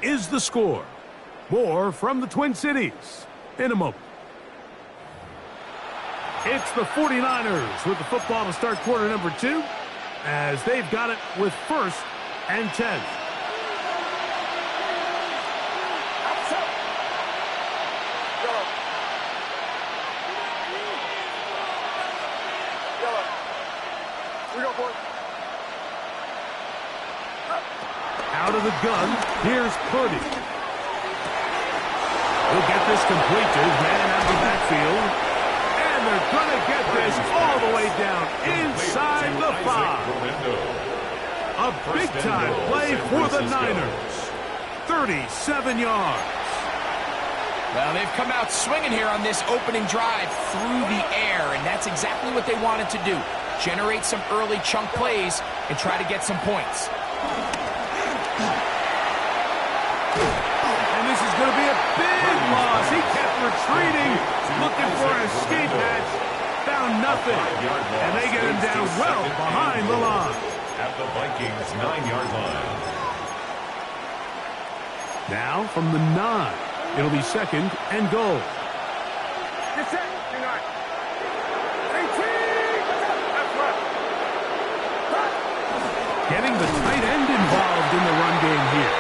is the score. More from the Twin Cities in a moment. It's the 49ers with the football to start quarter number 2 as they've got it with 1st and 10. Out of the gun, here's Purdy. He'll get this complete to his man out of the backfield. And they're going to get this all the way down inside the 5. A big-time play for the Niners. 37 yards. Well, they've come out swinging here on this opening drive through the air, and that's exactly what they wanted to do. Generate some early chunk plays and try to get some points. And this is going to be a big loss. He kept retreating, looking for an escape hatch. Found nothing. And they get him down well behind the line. At the Vikings' 9-yard line. Now from the 9. It'll be 2nd and goal. Getting the tight end involved in the run game here.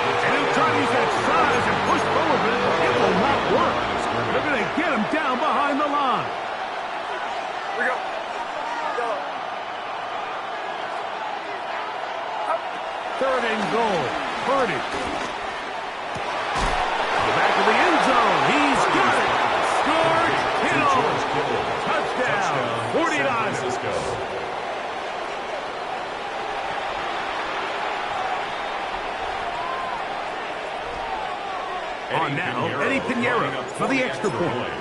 And he'll try to use that size and push forward, but it will not work. They're going to get him down behind the line. We go. Third and goal. Purdy. The back of the end zone. He's got it. George Kittle. Touchdown. 49ers. On now, Eddie Pinheiro for the extra point.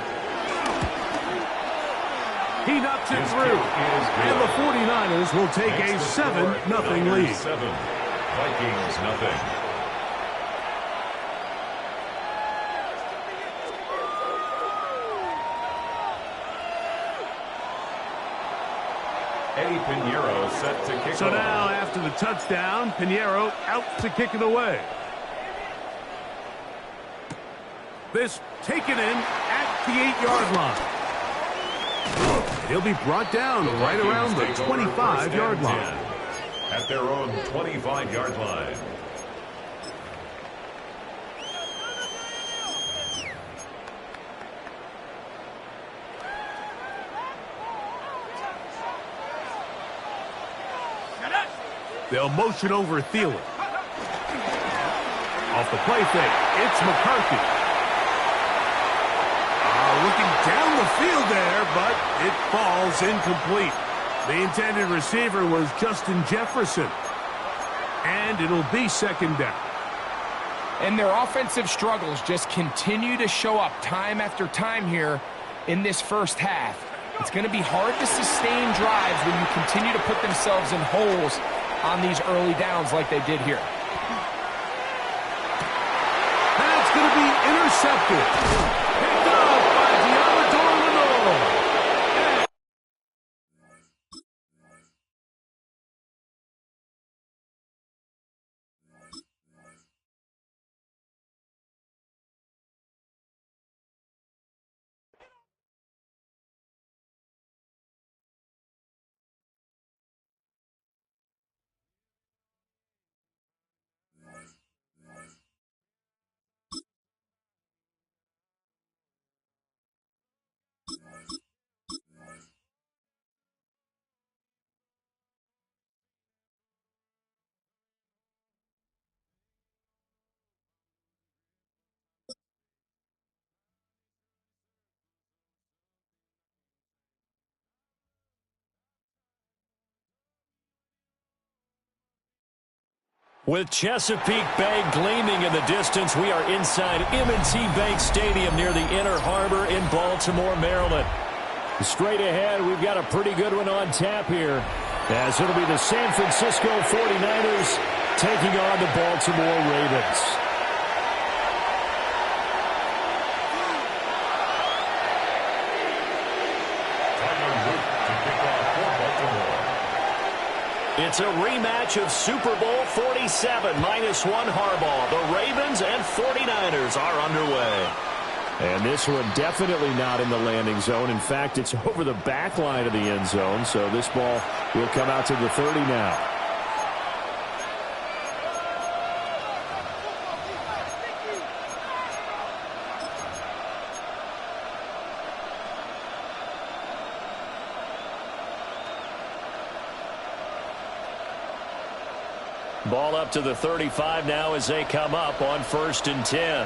He knocks it through. And the 49ers will take a 7-0 lead. 7. Vikings nothing. Eddie Pinheiro set to kick So off. now, after the touchdown, Pinheiro out to kick it away. This taken in at the 8-yard line. He'll be brought down right around the 25-yard line. At their own 25-yard line. They'll motion over Thielen. Off the play fake, it's McCarthy. Looking down the field there, but it falls incomplete. The intended receiver was Justin Jefferson. And it'll be 2nd down. And their offensive struggles just continue to show up time after time here in this first half. It's going to be hard to sustain drives when you continue to put themselves in holes on these early downs like they did here. That's going to be intercepted. Picked up by Diamador Lenore. With Chesapeake Bay gleaming in the distance, we are inside M&T Bank Stadium near the Inner Harbor in Baltimore, Maryland. Straight ahead, we've got a pretty good one on tap here, as it'll be the San Francisco 49ers taking on the Baltimore Ravens. It's a rematch of Super Bowl 47, -1 Harbaugh. The Ravens and 49ers are underway. And this one definitely not in the landing zone. In fact, it's over the back line of the end zone, so this ball will come out to the 30 now. Ball up to the 35 now as they come up on 1st and 10.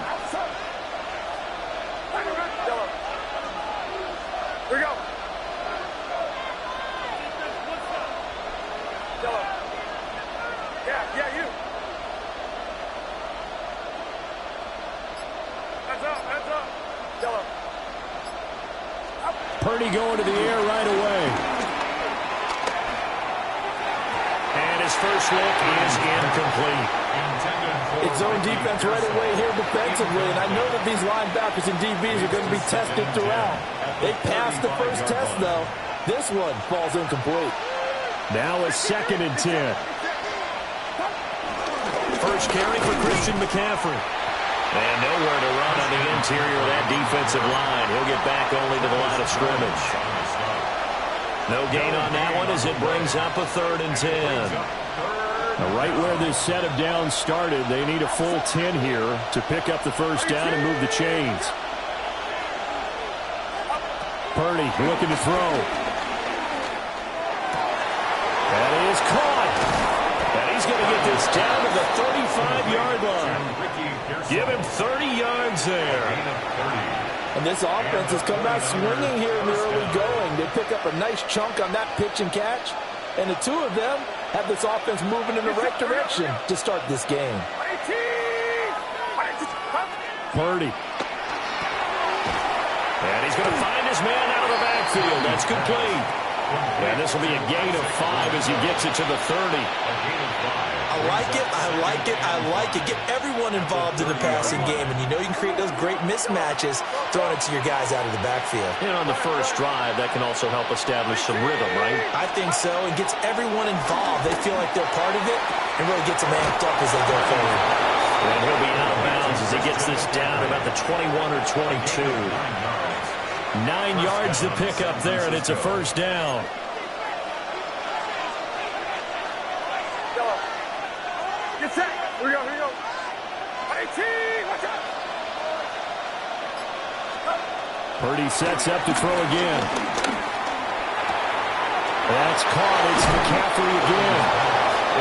Here we go. Yellow. Yeah, you. Heads up. Yellow. Purdy going to the air right away. And his first look is incomplete. It's zone defense right away here defensively, and I know that these linebackers and DBs are going to be tested throughout. They passed the first test, though. This one falls incomplete. Now a 2nd and 10. First carry for Christian McCaffrey. And nowhere to run on the interior of that defensive line. He'll get back only to the line of scrimmage. No gain on that one as it brings up a 3rd and 10. Now right where this set of downs started, they need a full 10 here to pick up the first down and move the chains. Purdy looking to throw. That is caught. And he's going to get this down to the 35-yard line. Give him 30 yards there. And this offense has come out swinging here in the early going. They pick up a nice chunk on that pitch and catch. And the two of them have this offense moving in the right direction to start this game. Purdy. And he's going to find his man out of the backfield. That's complete. And this will be a gain of 5 as he gets it to the 30. I like it. Get everyone involved in the passing game. And you know you can create those great mismatches throwing it to your guys out of the backfield. And on the first drive, that can also help establish some rhythm, right? I think so. It gets everyone involved. They feel like they're part of it and really gets them amped up as they go forward. And he'll be out of bounds as he gets this down about the 21 or 22. 9 yards to pick up there, and it's a first down. Get set. Here we go. 18. Watch out. Purdy sets up to throw again. That's caught. It's McCaffrey again.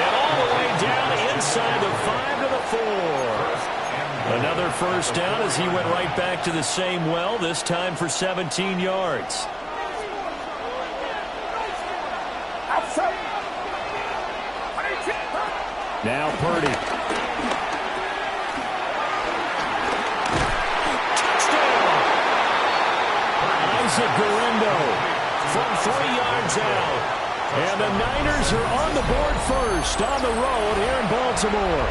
And all the way down inside the 5 to the 4. Another first down as he went right back to the same well, this time for 17 yards. Outside. Now Purdy. Touchdown! Isaac Guerrero from 3 yards out. And the Niners are on the board first on the road here in Baltimore.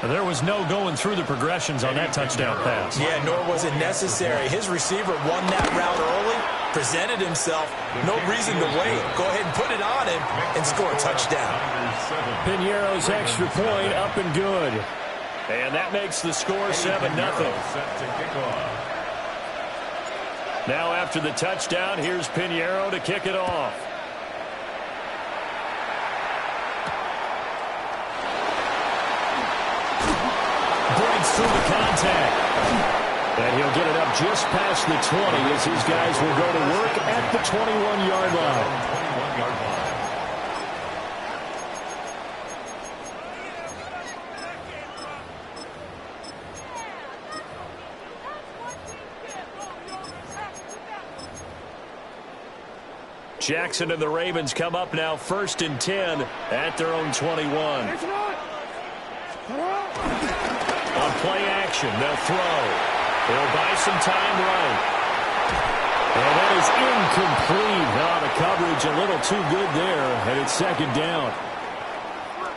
There was no going through the progressions on that touchdown pass. Yeah, nor was it necessary. His receiver won that route early, presented himself. No reason to wait. Go ahead and put it on him and score a touchdown. Piñeiro's extra point up and good. And that makes the score 7-0. Now after the touchdown, here's Piñeiro to kick it off. Breaks through the contact. And he'll get it up just past the 20 as his guys will go to work at the 21-yard line. Jackson and the Ravens come up now 1st and 10 at their own 21. On play action, they'll throw. They'll buy some time right. And that is incomplete. The coverage a little too good there, and it's 2nd down.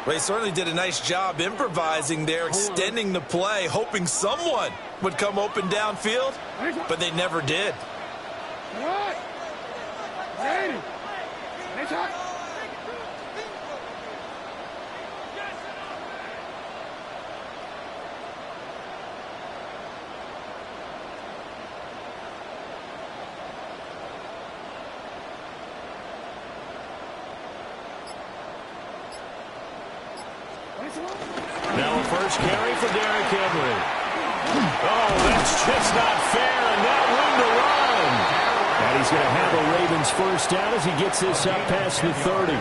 Well, he certainly did a nice job improvising there, extending the play, hoping someone would come open downfield, but they never did. Now a first carry for Derrick Henry. Oh, that's just not fair, and that room to run. And he's going to have a Ravens first down as he gets this up past the 30.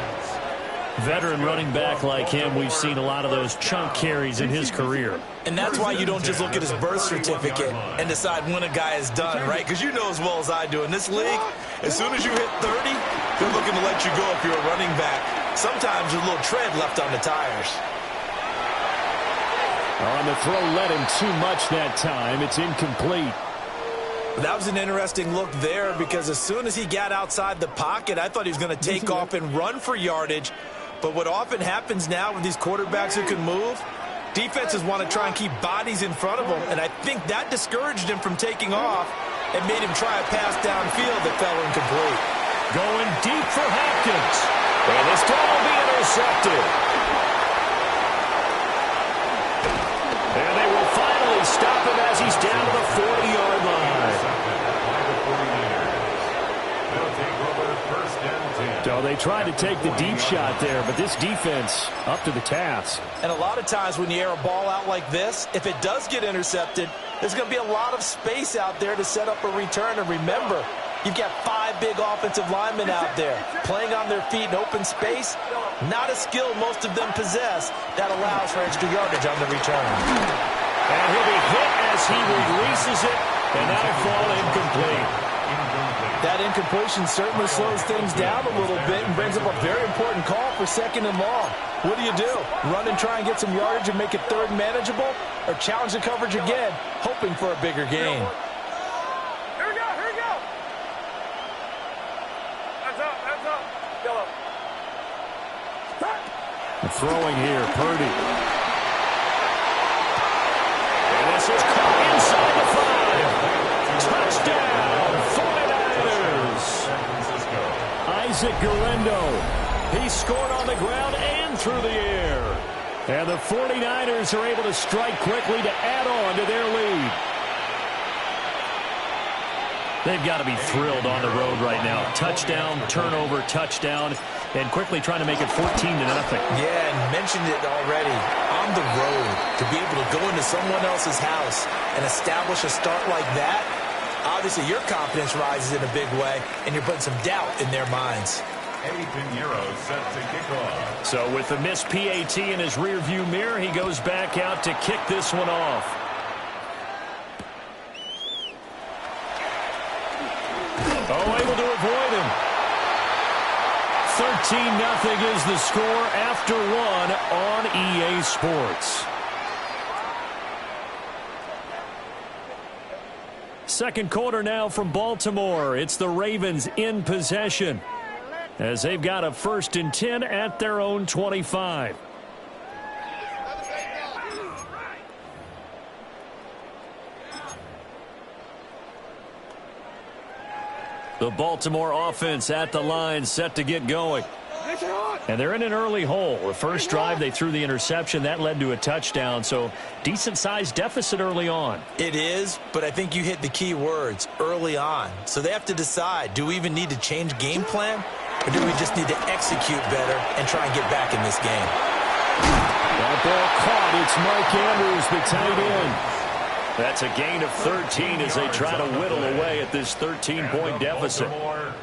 Veteran running back like him, we've seen a lot of those chunk carries in his career. And that's why you don't just look at his birth certificate and decide when a guy is done, right? Because you know as well as I do, in this league, as soon as you hit 30, they're looking to let you go if you're a running back. Sometimes there's a little tread left on the tires. On the throw, led him too much that time. It's incomplete. That was an interesting look there because as soon as he got outside the pocket, I thought he was going to take off and run for yardage. But what often happens now with these quarterbacks who can move, defenses want to try and keep bodies in front of them. And I think that discouraged him from taking off and made him try a pass downfield that fell incomplete. Going deep for Hopkins. And this ball will be intercepted. And they will finally stop him as he's down to the 40-yard line. So they tried to take the deep shot there, but this defense up to the task. And a lot of times when you air a ball out like this, if it does get intercepted, there's going to be a lot of space out there to set up a return. And remember, you've got 5 big offensive linemen out there playing on their feet in open space. Not a skill most of them possess that allows for extra yardage on the return. And he'll be hit as he releases it, and that'll fall incomplete. That incompletion certainly slows things down a little bit and brings up a very important call for 2nd and long. What do? Run and try and get some yardage and make it 3rd manageable? Or challenge the coverage again, hoping for a bigger gain? Here we go, here we go. Hands up, yellow. Throwing here, Purdy. And this is caught inside the 5. Touchdown, 49ers. Isaac Guerrero. He scored on the ground and through the air. And the 49ers are able to strike quickly to add on to their lead. They've got to be thrilled on the road right now. Touchdown, turnover, touchdown, and quickly trying to make it 14-0. Yeah, and mentioned it already. On the road, to be able to go into someone else's house and establish a start like that, obviously your confidence rises in a big way, and you're putting some doubt in their minds. Set to kick off. So with the missed PAT in his rearview mirror, he goes back out to kick this one off. Oh, able to avoid him. 13-0 is the score after 1 on EA Sports. Second quarter now from Baltimore. It's the Ravens in possession, as they've got a 1st and 10 at their own 25. The Baltimore offense at the line, set to get going. And they're in an early hole. The first drive, they threw the interception. That led to a touchdown, so decent-sized deficit early on. It is, but I think you hit the key words, early on. So they have to decide, do we even need to change game plan, or do we just need to execute better and try and get back in this game? That ball caught. It's Mark Andrews, the tight end. That's a gain of 13 as they try to whittle away at this 13-point deficit. A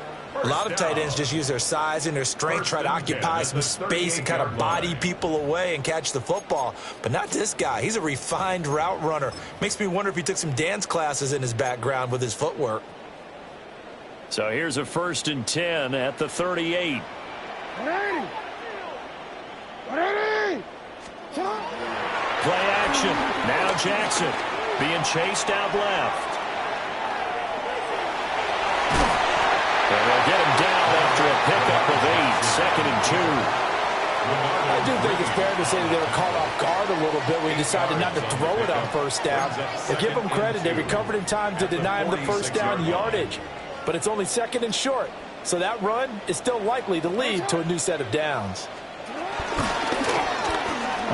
lot of tight ends just use their size and their strength, try to occupy some space and kind of body people away and catch the football. But not this guy. He's a refined route runner. Makes me wonder if he took some dance classes in his background with his footwork. So here's a 1st and 10 at the 38. Play action. Now Jackson being chased out left. And they'll get him down after a pickup of 8, 2nd and 2. I do think it's fair to say that they were caught off guard a little bit when he decided not to throw it on 1st down. But give them credit. They recovered in time to deny him the 1st down yardage. But it's only 2nd and short. So that run is still likely to lead to a new set of downs.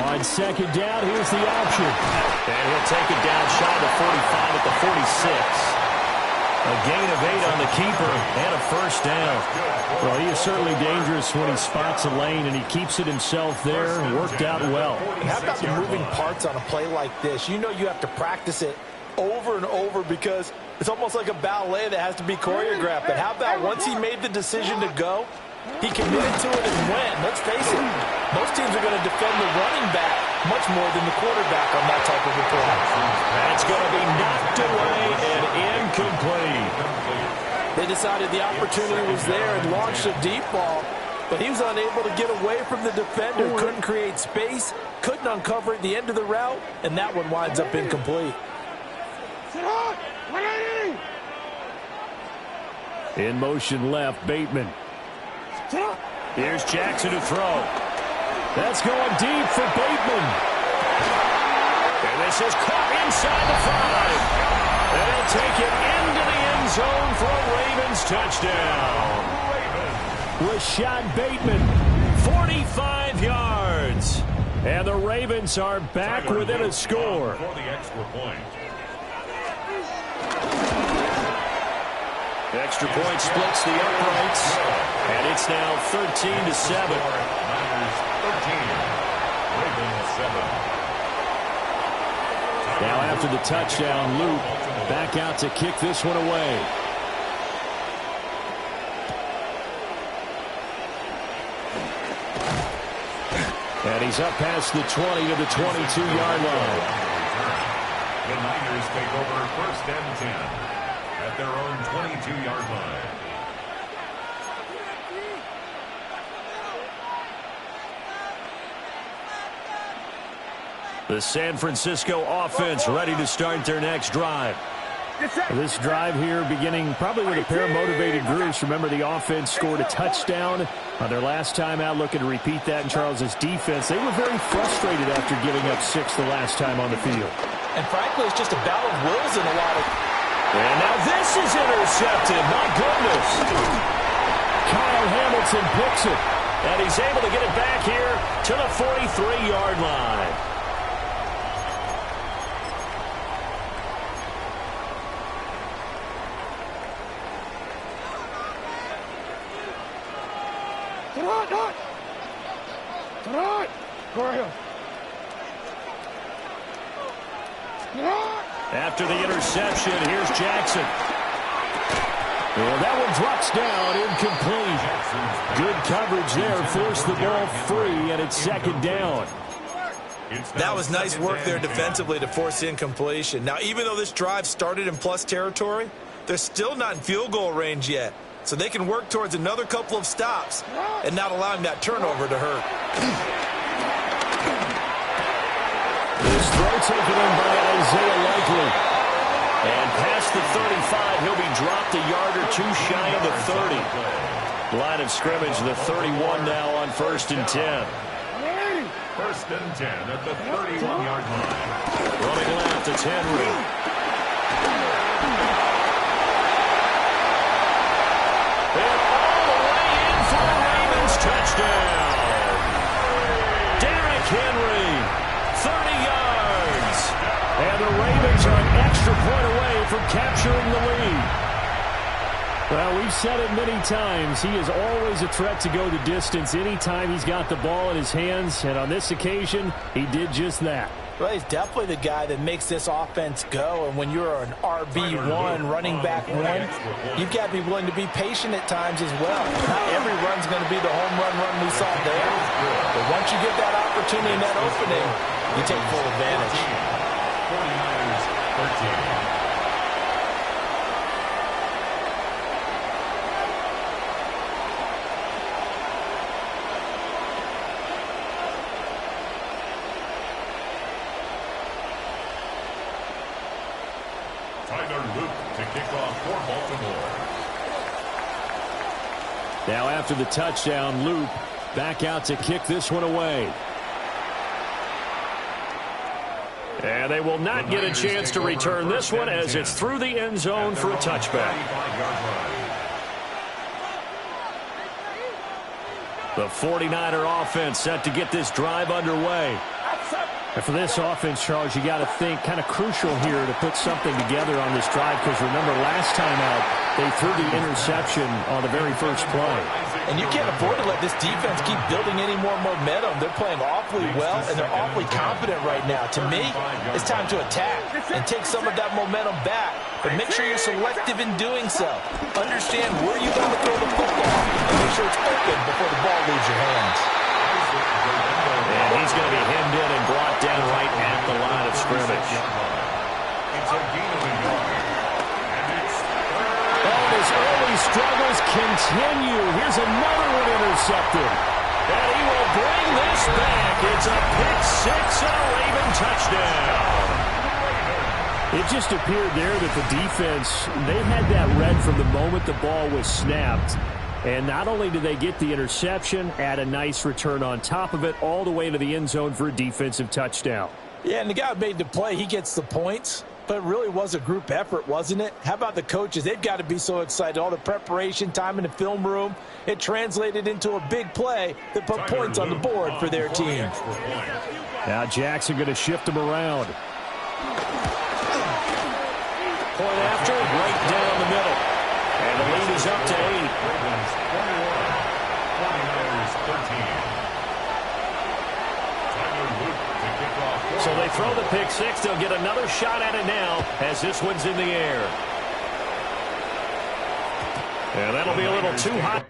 On second down, here's the option. And he'll take it down shy of the 45 at the 46. A gain of 8 on the keeper and a first down. Well, he is certainly dangerous when he spots a lane, and he keeps it himself there. Worked out well. And how about the moving parts on a play like this? You know you have to practice it over and over because it's almost like a ballet that has to be choreographed. But how about once he made the decision to go, he committed to it and went. Let's face it, most teams are going to defend the running back much more than the quarterback on that type of a play. That's going to be knocked away and incomplete. They decided the opportunity was there and launched a deep ball, but he was unable to get away from the defender, couldn't create space, couldn't uncover at the end of the route, and that one winds up incomplete. In motion left, Bateman. Here's Jackson to throw. That's going deep for Bateman. And this is caught inside the 5. And he'll take it into the end zone for a Ravens touchdown. Rashad Bateman, 45 yards. And the Ravens are back within a score. For the extra point. The extra point splits the uprights. And it's now 13-7. Niners 13. Ravens 7. Now after the touchdown, Luke back out to kick this one away. And he's up past the 20 to the 22-yard line. The Niners take over first and 10 at their own 22-yard line. The San Francisco offense ready to start their next drive. This drive here beginning probably with a pair of motivated groups. Remember, the offense scored a touchdown on their last time out, looking to repeat that in Charles's defense. They were very frustrated after giving up 6 the last time on the field. And frankly, it's just a battle of wills in a lot of... And now this is intercepted. My goodness. Kyle Hamilton picks it. And he's able to get it back here to the 43-yard line. After the interception, here's Jackson. Well, that one drops down, incomplete. Good coverage there, forced the ball free, and it's second down. That was nice work there defensively to force incompletion. Now, even though this drive started in plus territory, they're still not in field goal range yet. So they can work towards another couple of stops and not allowing that turnover to hurt. This throw taken in by Isaiah Likely. And past the 35, he'll be dropped a yard or two shy of the 30. Line of scrimmage, the 31 now on first and 10. First and 10 at the 31-yard line. Running left, it's Henry. And all the way in for the Ravens touchdown. Derrick Henry, 30 yards. And the Ravens are an extra point away from capturing the lead. Well, we've said it many times. He is always a threat to go the distance anytime he's got the ball in his hands. And on this occasion, he did just that. Well, he's definitely the guy that makes this offense go. And when you're an RB1, running back one, you've got to be willing to be patient at times as well. Not every run's going to be the home run we saw there. But once you get that opportunity and that opening, you take full advantage. 49ers 13. Now after the touchdown, Loop back out to kick this one away. And they will not get a chance to return this one as it's through the end zone for a touchback. The 49er offense set to get this drive underway. And for this offense, Charles, you got to think kind of crucial here to put something together on this drive, because remember last time out they threw the interception on the very first play. And you can't afford to let this defense keep building any more momentum. They're playing awfully well, and they're awfully confident right now. To me, it's time to attack and take some of that momentum back. But make sure you're selective in doing so. Understand where you want to throw the football, and make sure it's open before the ball leaves your hands. And he's going to be hemmed in and brought down right at the line of scrimmage. And his early struggles continue. Here's another one intercepted. And he will bring this back. It's a pick six and a Raven touchdown. It just appeared there that the defense, they had that read from the moment the ball was snapped. And not only did they get the interception, add a nice return on top of it, all the way to the end zone for a defensive touchdown. Yeah, and the guy who made the play, he gets the points. But it really was a group effort, wasn't it? How about the coaches? They've got to be so excited. All the preparation time in the film room, it translated into a big play that put points on the board for their team. Now Jackson going to shift him around. Point after, right down the middle. And the lead is up to 8. So they throw the pick six. They'll get another shot at it now as this one's in the air. And that'll be a little too high.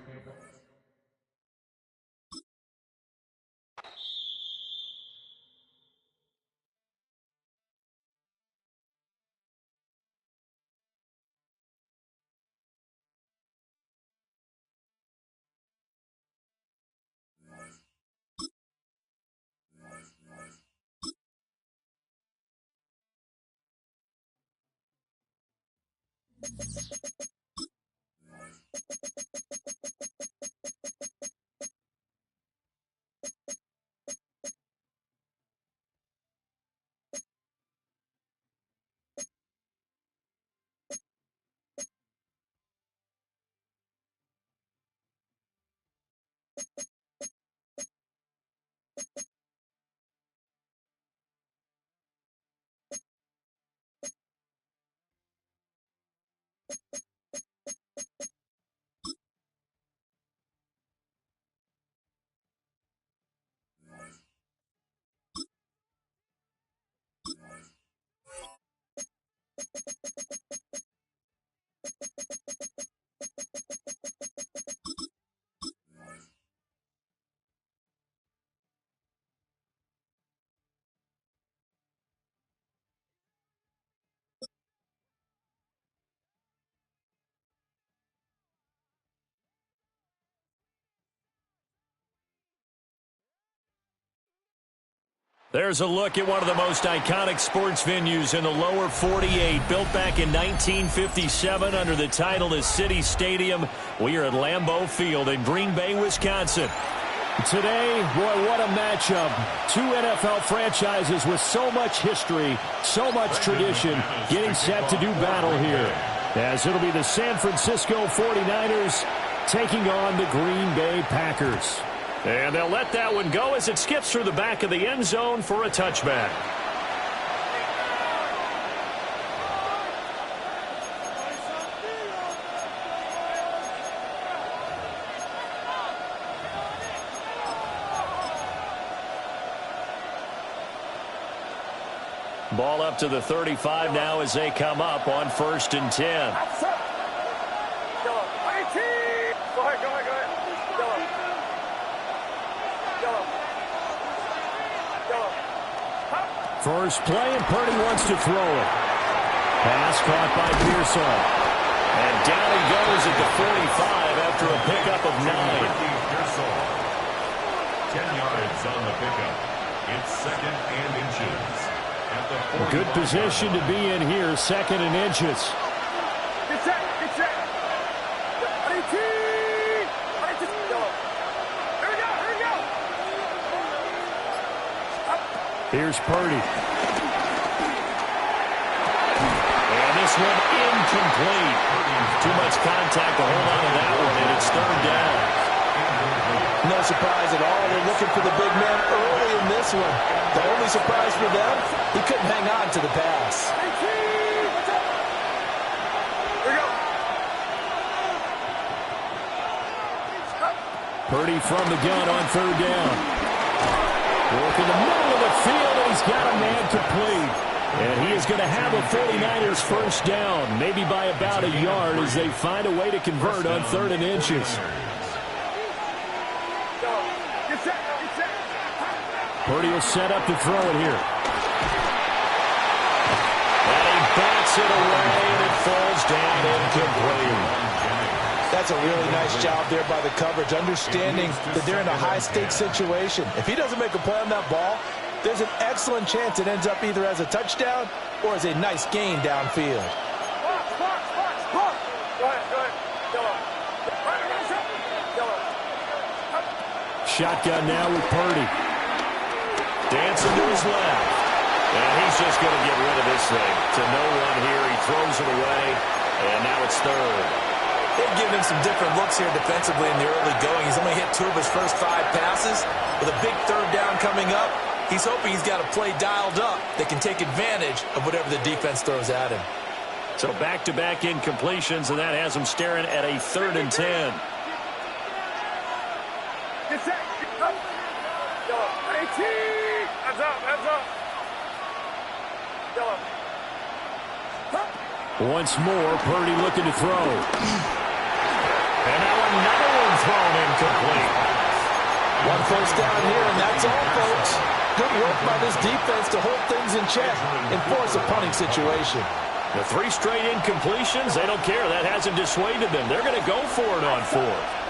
There's a look at one of the most iconic sports venues in the lower 48. Built back in 1957 under the title of City Stadium. We are at Lambeau Field in Green Bay, Wisconsin. Today, boy, what a matchup. Two NFL franchises with so much history, so much tradition, getting set to do battle here. As it'll be the San Francisco 49ers taking on the Green Bay Packers. And they'll let that one go as it skips through the back of the end zone for a touchback. Ball up to the 35 now as they come up on 1st and 10. First play, and Purdy wants to throw it. Pass caught by Pearsall. And down he goes at the 45 after a pickup of 9. 10 yards on the pickup. It's 2nd and inches. A good position to be in here, 2nd and inches. Get set, get set. Here's Purdy. And this one incomplete. Too much contact to hold on to that one, and it's 3rd down. No surprise at all. They're looking for the big man early in this one. The only surprise for them, he couldn't hang on to the pass. Purdy from the gun on third down. Work in the middle of the field, and he's got a man complete. And he is going to have a 49ers first down, maybe by about a yard as they find a way to convert on 3rd and inches. Purdy will set up to throw it here. And he bats it away, and it falls down incomplete. That's a really nice job there by the coverage, understanding that they're in a high-stakes situation. If he doesn't make a play on that ball, there's an excellent chance it ends up either as a touchdown or as a nice gain downfield. Shotgun now with Purdy. Dancing to his left. And he's just going to get rid of this thing. To no one here. He throws it away. And now it's 3rd. They've given him some different looks here defensively in the early going. He's only hit 2 of his first 5 passes. With a big 3rd down coming up, he's hoping he's got a play dialed up that can take advantage of whatever the defense throws at him. So back-to-back incompletions, and that has him staring at a 3rd and 10. Get set. Up. Yellow. 18. Hands up. Hands up. Yellow. Once more, Purdy looking to throw. And now another one thrown incomplete. 1 first down here, and that's all, folks. Good work by this defense to hold things in check and force a punting situation. The 3 straight incompletions, they don't care. That hasn't dissuaded them. They're going to go for it on 4th.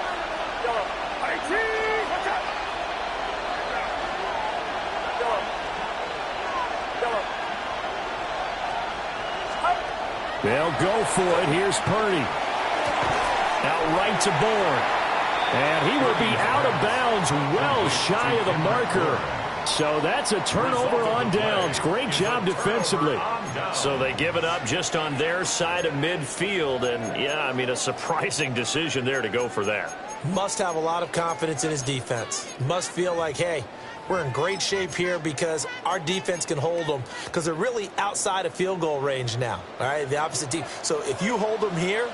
They'll go for it. Here's Purdy. Out right to Bourne. And he will be out of bounds well shy of the marker. So that's a turnover on downs. Great job defensively. So they give it up just on their side of midfield. And, yeah, I mean, a surprising decision there to go for that. Must have a lot of confidence in his defense. Must feel like, hey, we're in great shape here because our defense can hold them because they're really outside of field goal range now. All right, the opposite team. So if you hold them here,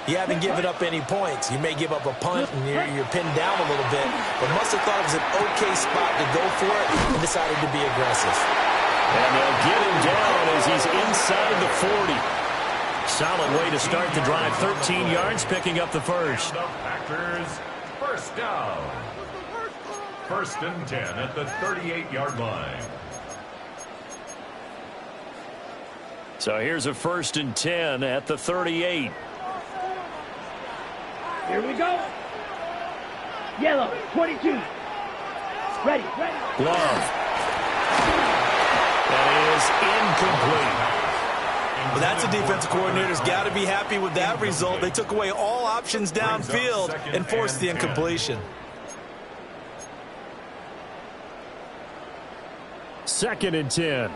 you haven't given up any points. You may give up a punt and you're pinned down a little bit, but must have thought it was an okay spot to go for it and decided to be aggressive. And they'll get him down as he's inside the 40. Solid way to start the drive. 13 yards, picking up the first. The Packers, first down. 1st and 10 at the 38-yard line. So here's a 1st and 10 at the 38. Here we go. Yellow, 22. Ready. Love. That is incomplete. Well, that's a defensive coordinator's got to be happy with that result. They took away all options downfield and forced the incompletion. 2nd and 10.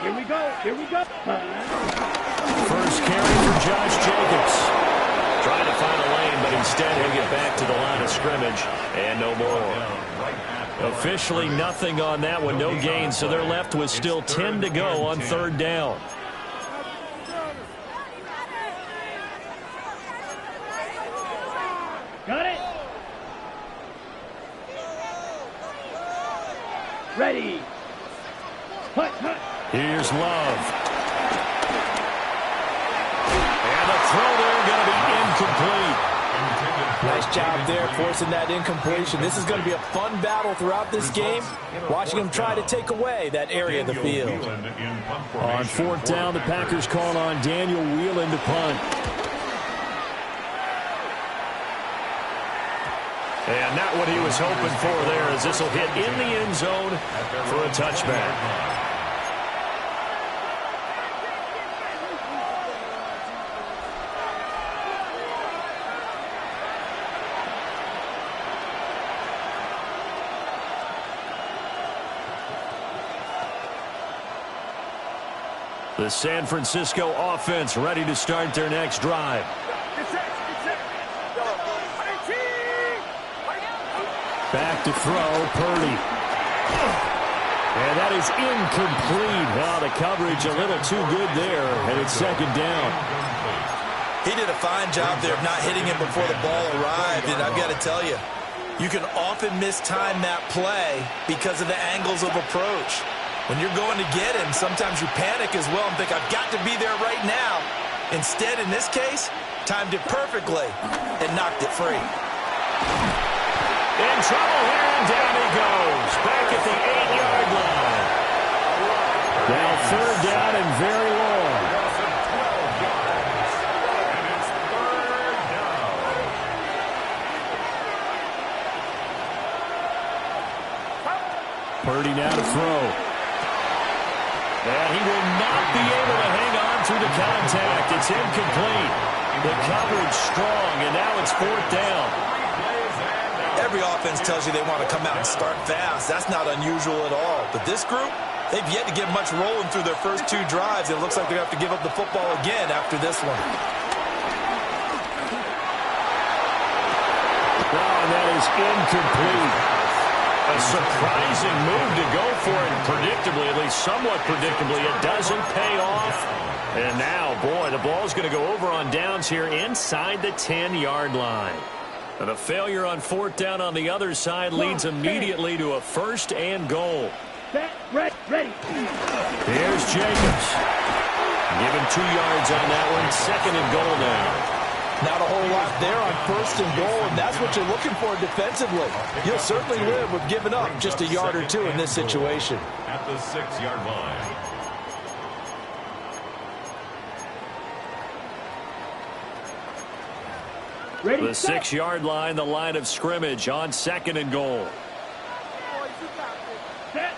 Here we go. First carry for Josh Jacobs. Trying to find a lane, but instead he'll get back to the line of scrimmage. And no more. Officially nothing on that one, no gain. So they're left with still 10 to go on 3rd down. Got it. Ready. Hut. Here's Love. And the throw there going to be incomplete. Nice job there forcing that incompletion. This is going to be a fun battle throughout this game. Watching them try to take away that area of the field. On 4th down, the Packers call on Daniel Whelan to punt. And not what he was hoping for there, as this will hit in the end zone for a touchback. The San Francisco offense ready to start their next drive. Get set. To throw, Purdy. And that is incomplete. Oh, the coverage a little too good there, and it's second down. He did a fine job there of not hitting him before the ball arrived, and I've got to tell you, you can often mistime that play because of the angles of approach. When you're going to get him, sometimes you panic as well and think, I've got to be there right now. Instead, in this case, timed it perfectly and knocked it free. In trouble here, and down he goes. Back at the 8-yard line. Now third down and very long. Purdy now to throw. And he will not be able to hang on through the contact. It's incomplete. The coverage strong, and now it's fourth down. Every offense tells you they want to come out and start fast. That's not unusual at all. But this group, they've yet to get much rolling through their first two drives. It looks like they're going to have to give up the football again after this one. And that is incomplete. A surprising move to go for it, and predictably, at least somewhat predictably, it doesn't pay off. And now, boy, the ball's going to go over on downs here inside the 10-yard line. And the failure on fourth down on the other side leads immediately to a first and goal. Ready. Here's Jacobs. Give him 2 yards on that one. Second and goal now. Not a whole lot there on first and goal, and that's what you're looking for defensively. You'll certainly live with giving up just a yard or two in this situation. At the 6-yard line. The 6-yard line, the line of scrimmage on second and goal. Set.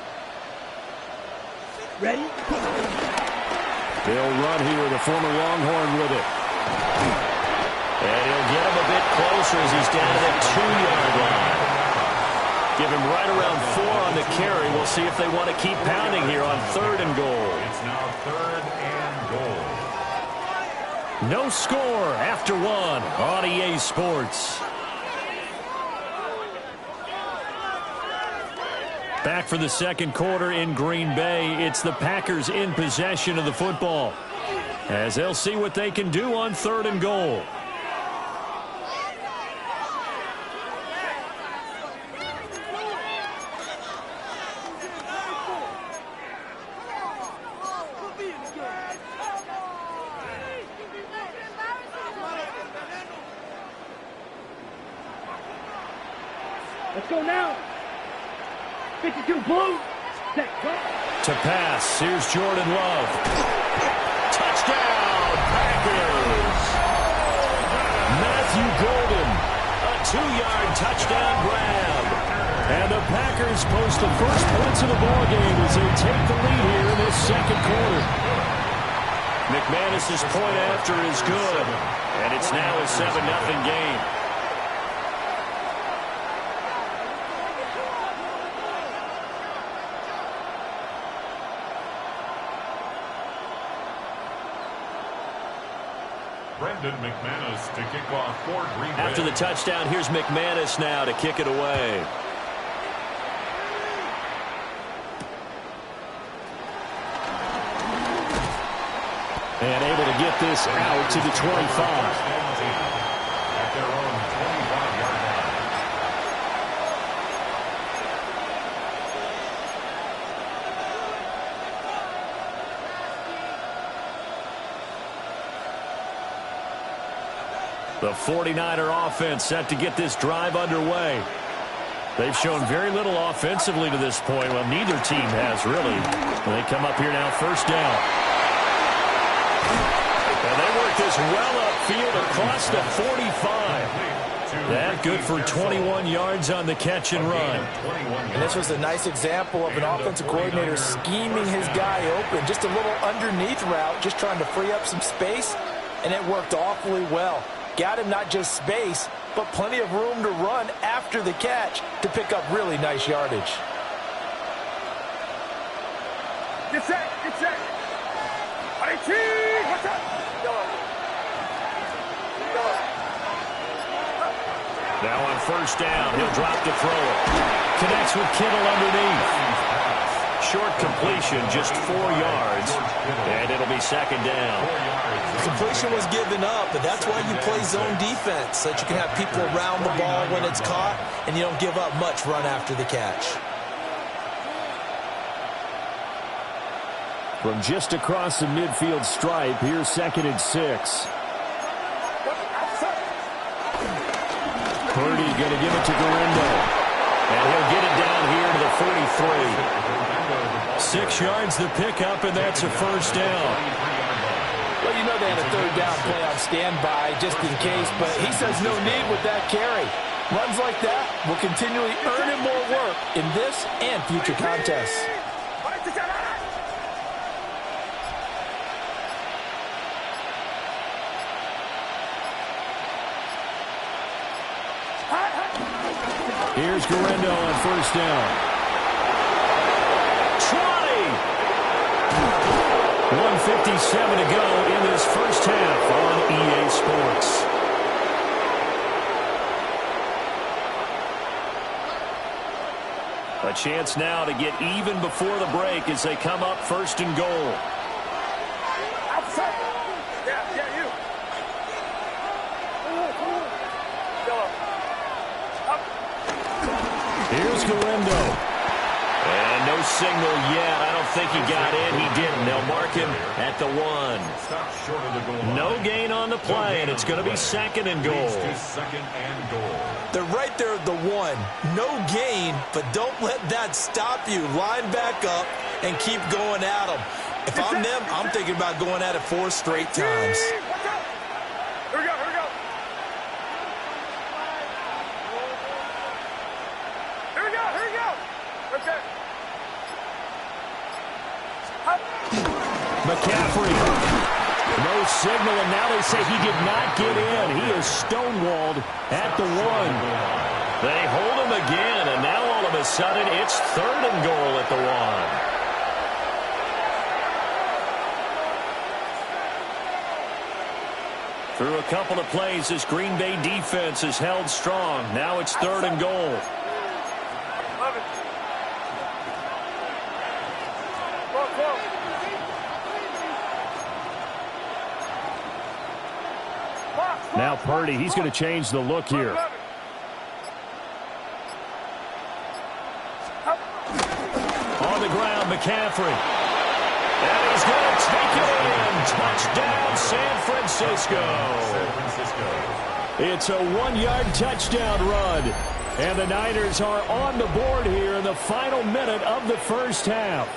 Ready? They'll run here, the former Longhorn with it. And he'll get him a bit closer as he's down to the 2-yard line. Give him right around 4 on the carry. We'll see if they want to keep pounding here on third and goal. It's now third and goal. No score after 1 on EA Sports. Back for the second quarter in Green Bay. It's the Packers in possession of the football, as they'll see what they can do on third and goal. Let's go now. 52 blue. Set. Go. To pass, here's Jordan Love. Touchdown, Packers. Matthew Golden, a 2-yard touchdown grab. And the Packers post the first points of the ballgame as they take the lead here in this second quarter. McManus's point after is good, and it's now a 7-0 game. McManus to kick off for Green Bay. After the touchdown, here's McManus now to kick it away. And able to get this out to the 25. At their own 25-yard line. The 49er offense set to get this drive underway. They've shown very little offensively to this point. Well, neither team has, really. They come up here now, first down. And they work this well upfield across the 45. That good for 21 yards on the catch and run. And this was a nice example of an offensive coordinator scheming his guy open. Just a little underneath route, just trying to free up some space, and it worked awfully well. Got him not just space, but plenty of room to run after the catch to pick up really nice yardage. Get set, get set. Watch out. Now on first down, he'll drop to throw it. Connects with Kittle underneath. Short completion, just 4 yards, and it'll be second down. Completion was given up, but that's why you play zone defense, so that you can have people around the ball when it's caught, and you don't give up much run after the catch. From just across the midfield stripe, here's 2nd and 6. Purdy going to give it to Garindo. And he'll get it down here to the 43. 6 yards the pickup, and that's a first down. Well, you know they had a 3rd down play on standby just in case, but he says no need with that carry. Runs like that will continually earn him more work in this and future contests. Here's Garindo on first down. 1:57 to go in this first half on EA Sports. A chance now to get even before the break as they come up 1st and goal. Here's Garindo. And no signal yet. I don't think he got in. He didn't. They'll mark him at the 1. No gain on the play, and it's going to be 2nd and goal. They're right there at the 1. No gain, but don't let that stop you. Line back up and keep going at them. If I'm them, I'm thinking about going at it 4 straight times. Here we go, here we go. Here we go, here we go. Okay. McCaffrey. No signal, and now they say he did not get in. He is stonewalled at the 1. They hold him again, and now all of a sudden it's 3rd and goal at the 1. Through a couple of plays, this Green Bay defense is held strong. Now it's 3rd and goal. Now Purdy, he's going to change the look here. On the ground, McCaffrey. And he's going to take it in. Touchdown, San Francisco. It's a 1-yard touchdown run. And the Niners are on the board here in the final minute of the first half.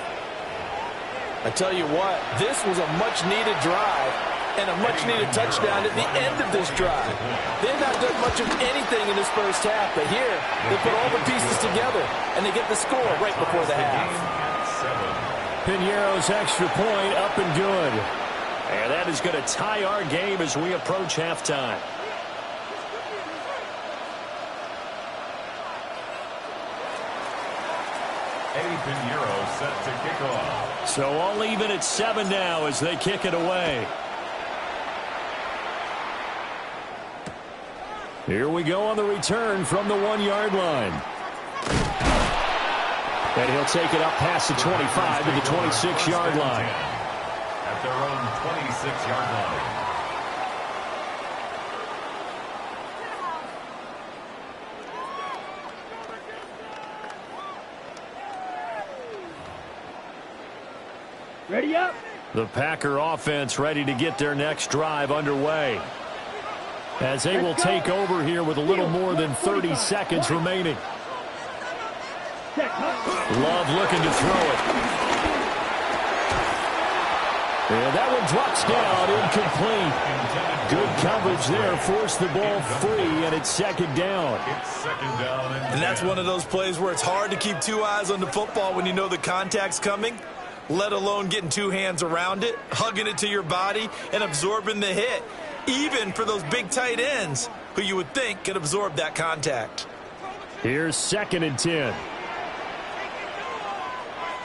I tell you what, this was a much-needed drive and a much-needed touchdown at the end of this drive. They've not done much of anything in this first half, but here they put all the pieces together, and they get the score right before the half. Piñeiro's extra point up and good. And that is going to tie our game as we approach halftime. Piñeiro set to kick off. So all even at 7 now as they kick it away. Here we go on the return from the 1-yard line. And he'll take it up past the 25 to the 26-yard line. At their own 26-yard line. Ready up. The Packer offense ready to get their next drive underway, as they will take over here with a little more than 30 seconds remaining. Love looking to throw it. And that one drops down, incomplete. Good coverage there, forced the ball free, and it's second down. And that's one of those plays where it's hard to keep 2 eyes on the football when you know the contact's coming, let alone getting 2 hands around it, hugging it to your body, and absorbing the hit, even for those big tight ends who you would think could absorb that contact. Here's 2nd and 10.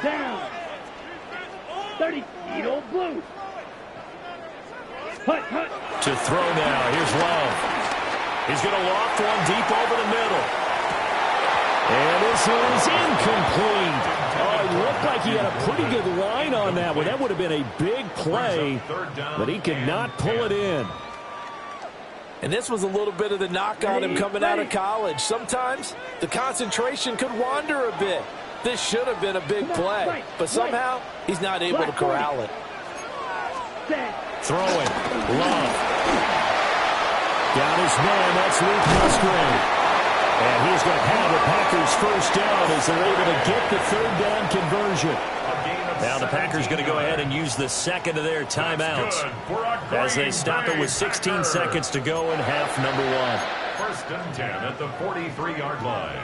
Down. 30 feet, old blue. Hut, hut. To throw now, here's Love. He's going to loft one deep over the middle. And this is incomplete. Oh, it looked like he had a pretty good line on that one. That would have been a big play, but he could not pull it in. And this was a little bit of the knock on him coming out of college. Sometimes the concentration could wander a bit. This should have been a big play, but somehow he's not able to corral it. Throwing. Love. Down his man. That's Luke Musgrave. And he's going to have the Packers first down as they're able to get the third down conversion. Now the Packers going to go ahead and use the second of their timeouts as they stop it with 16 seconds to go in half number 1. First and 10 at the 43-yard line.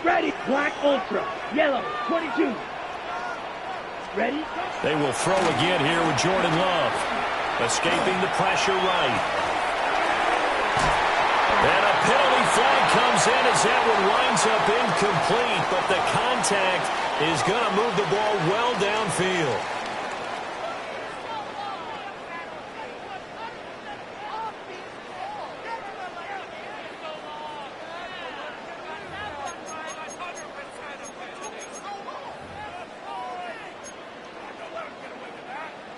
Ready. Black Ultra. Yellow, 22. Ready? They will throw again here with Jordan Love. Escaping the pressure right. And a penalty flag comes in as that one winds up incomplete, but the contact is going to move the ball well downfield.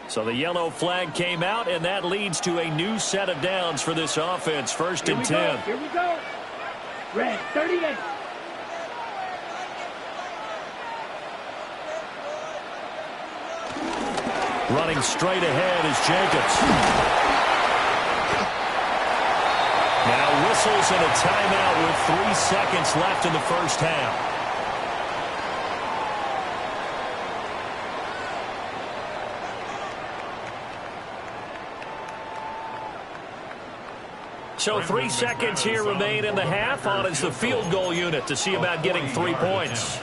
So the yellow flag came out, and that leads to a new set of downs for this offense. First and 10. Here we go. Red, 38. Running straight ahead is Jacobs. Now whistles and a timeout with 3 seconds left in the first half. So 3 seconds here remain in the half. On is the field goal unit to see about getting 3 points.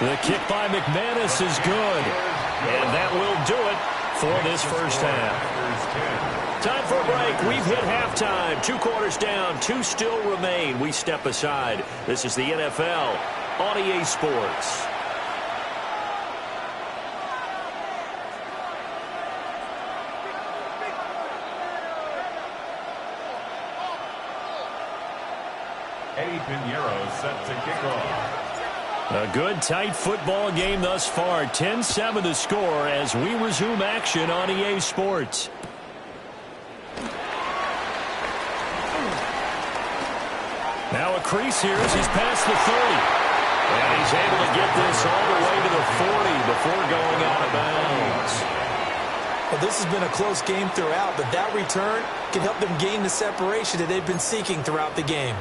The kick by McManus is good. And that will do it for this first half. Time for a break. We've hit halftime. 2 quarters down. 2 still remain. We step aside. This is the NFL on EA Sports. Eddie Pinheiro set to kick off. A good, tight football game thus far. 10-7 to score as we resume action on EA Sports. Now a crease here as he's past the 30. And he's able to get this all the way to the 40 before going out of bounds. Well, this has been a close game throughout, but that return can help them gain the separation that they've been seeking throughout the game.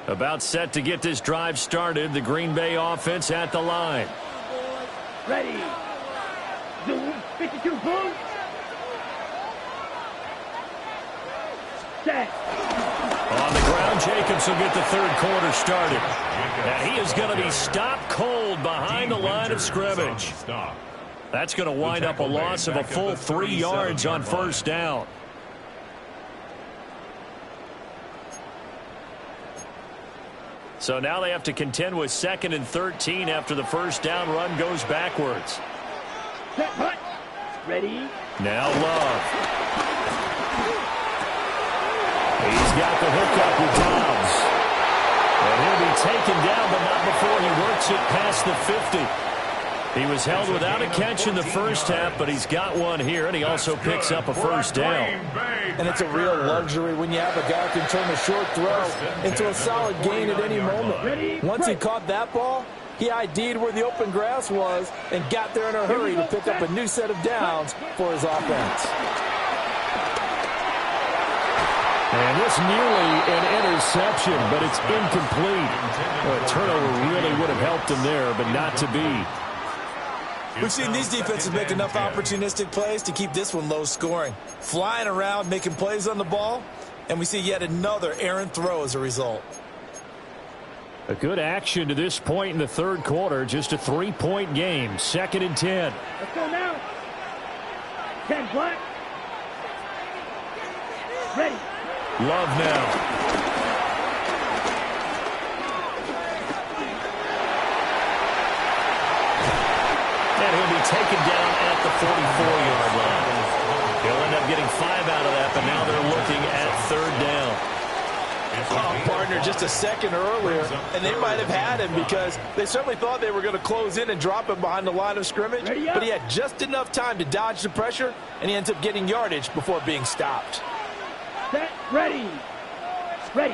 About set to get this drive started. The Green Bay offense at the line. Ready. Zoom. 52 boom. Set. On the ground, Jacobs will get the third quarter started. And he is going to be stopped cold behind the line of scrimmage. That's going to wind up a loss of a full 3 yards on first down. So now they have to contend with 2nd and 13 after the first down run goes backwards. Set, hut. Ready. Now Love. He's got the hookup with Dobbs. And he'll be taken down, but not before he works it past the 50. He was held without a catch in the first half, but he's got one here, and he also picks up a first down. And it's a real luxury when you have a guy who can turn a short throw into a solid gain at any moment. Once he caught that ball, he ID'd where the open grass was and got there in a hurry to pick up a new set of downs for his offense. And this nearly an interception, but it's incomplete. A turnover really would have helped him there, but not to be. We've seen these defenses make enough opportunistic plays to keep this one low scoring. Flying around, making plays on the ball, and we see yet another errant throw as a result. A good action to this point in the third quarter. Just a 3-point game. 2nd and 10. Let's go now. 10 black. Ready. Love now. And he'll be taken down at the 44-yard line. He'll end up getting 5 out of that, but now they're looking at third down. Oh, partner, just a second earlier, and they might have had him because they certainly thought they were going to close in and drop him behind the line of scrimmage, but he had just enough time to dodge the pressure, and he ends up getting yardage before being stopped. Set, ready. Ready.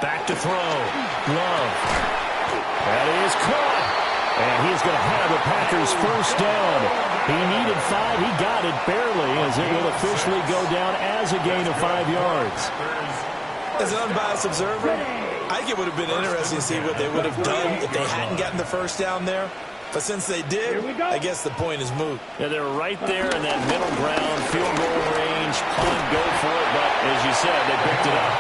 Back to throw. Love. That is caught. And he's going to have the Packers first down. He needed 5. He got it barely, as it will officially go down as a gain of 5 yards. As an unbiased observer, I think it would have been interesting to see what they would have done if they hadn't gotten the first down there. But since they did, I guess the point is moot. Yeah, they're right there in that middle ground, field goal range, punt, go for it. But as you said, they picked it up.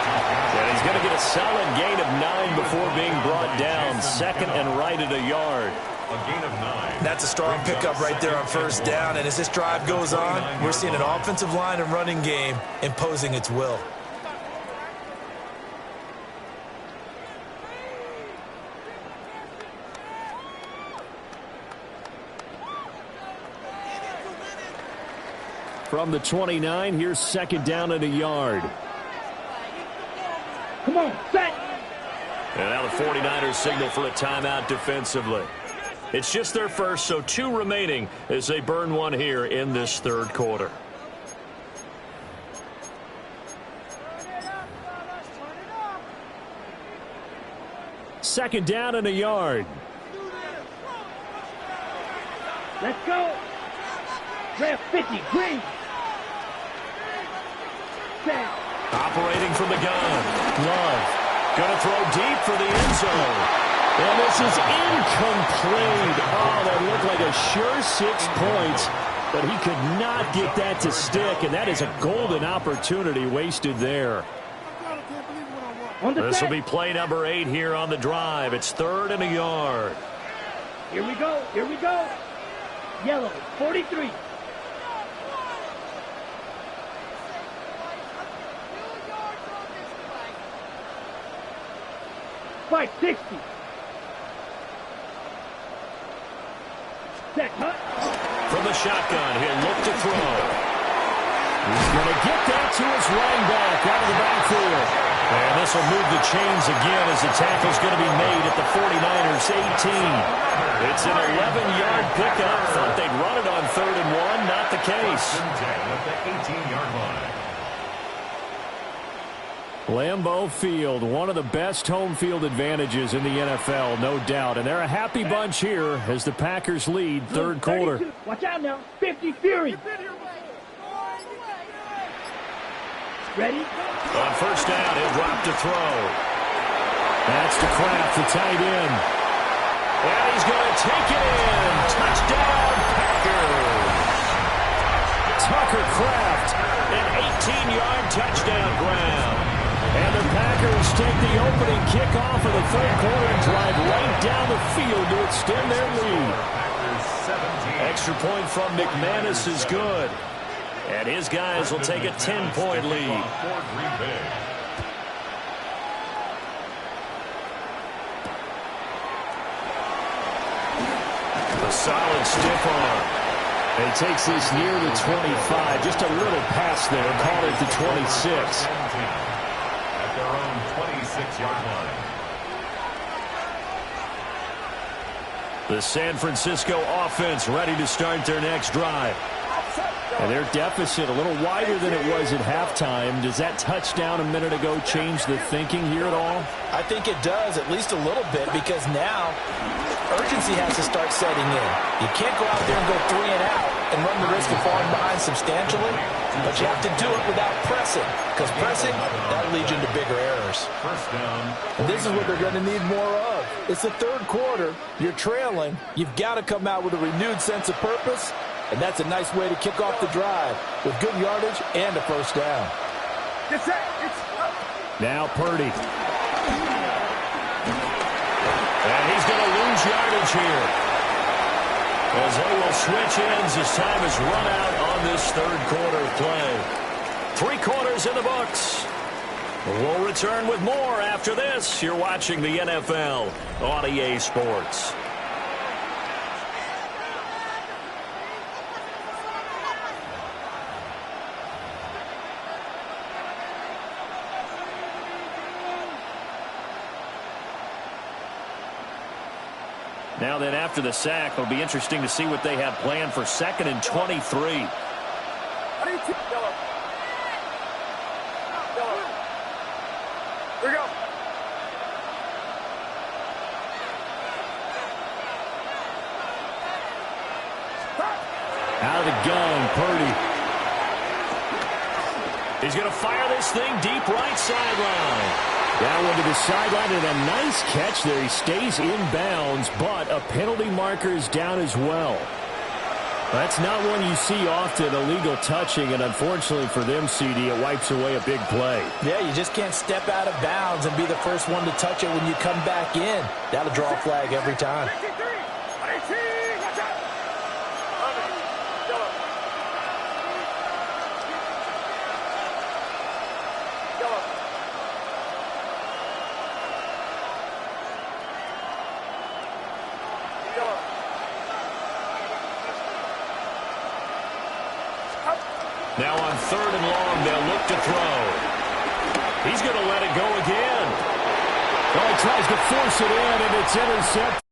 And he's going to get a solid gain of 9 before being brought down. Second and right at a yard. A gain of 9. That's a strong pickup right there on first down. And as this drive goes on, we're seeing an offensive line and running game imposing its will. From the 29, here's second down at a yard. Come on, set. And now the 49ers signal for a timeout defensively. It's just their first, so 2 remaining as they burn one here in this third quarter. Second down and a yard. Let's go. Draft 50, green. Set. Operating from the gun. Love. Going to throw deep for the end zone. And this is incomplete. Oh, that looked like a sure 6 points. But he could not get that to stick. And that is a golden opportunity wasted there. This will be play number 8 here on the drive. It's third and a yard. Here we go. Yellow, 43. $560. Set, hut. From the shotgun, he'll look to throw. He's going to get that to his running back out of the backfield. And this will move the chains again as the tackle's going to be made at the 49ers' 18. It's an 11-yard pickup. Thought they'd run it on third and 1. Not the case. At the 18-yard line. Lambeau Field, one of the best home field advantages in the NFL, no doubt. And they're a happy bunch here as the Packers lead third quarter. Watch out now. 50 Fury. Ready? On first down, he'll drop to throw. That's to Kraft, the tight end. And he's going to take it in. Touchdown, Packers. Tucker Kraft. An 18-yard touchdown grab. And the Packers take the opening kickoff of the third quarter and drive right down the field to extend their lead. Extra point from McManus is good. And his guys will take a 10-point lead. The solid stiff arm. He takes this near the 25. Just a little pass there. Called it the 26. At their own 26-yard line. The San Francisco offense ready to start their next drive. And their deficit a little wider than it was at halftime. Does that touchdown a minute ago change the thinking here at all? I think it does, at least a little bit, because now urgency has to start setting in. You can't go out there and go 3 and out and run the risk of falling behind substantially, but you have to do it without pressing, because pressing, that'll lead you into bigger errors. First down. And this is what they're going to need more of. It's the third quarter. You're trailing. You've got to come out with a renewed sense of purpose, and that's a nice way to kick off the drive with good yardage and a first down. Get set. It's up. Now Purdy. And he's going to lose yardage here, as they will switch ends as time is run out on this third quarter of play. 3 quarters in the books. We'll return with more after this. You're watching the NFL on EA Sports. Now then, after the sack, it'll be interesting to see what they have planned for 2nd and 23. Here we go. Out of the gun, Purdy. He's going to fire this thing deep right sideline. That one to the sideline, and a nice catch there. He stays in bounds, but a penalty marker is down as well. That's not one you see often, illegal touching, and unfortunately for them, CD, it wipes away a big play. Yeah, you just can't step out of bounds and be the first one to touch it when you come back in. That'll draw a flag every time. 18, watch out. Yellow. Yellow. Yellow. Now on 3rd and long, they'll look to throw. He's going to let it go again. Well, he tries to force it in, and it's intercepted.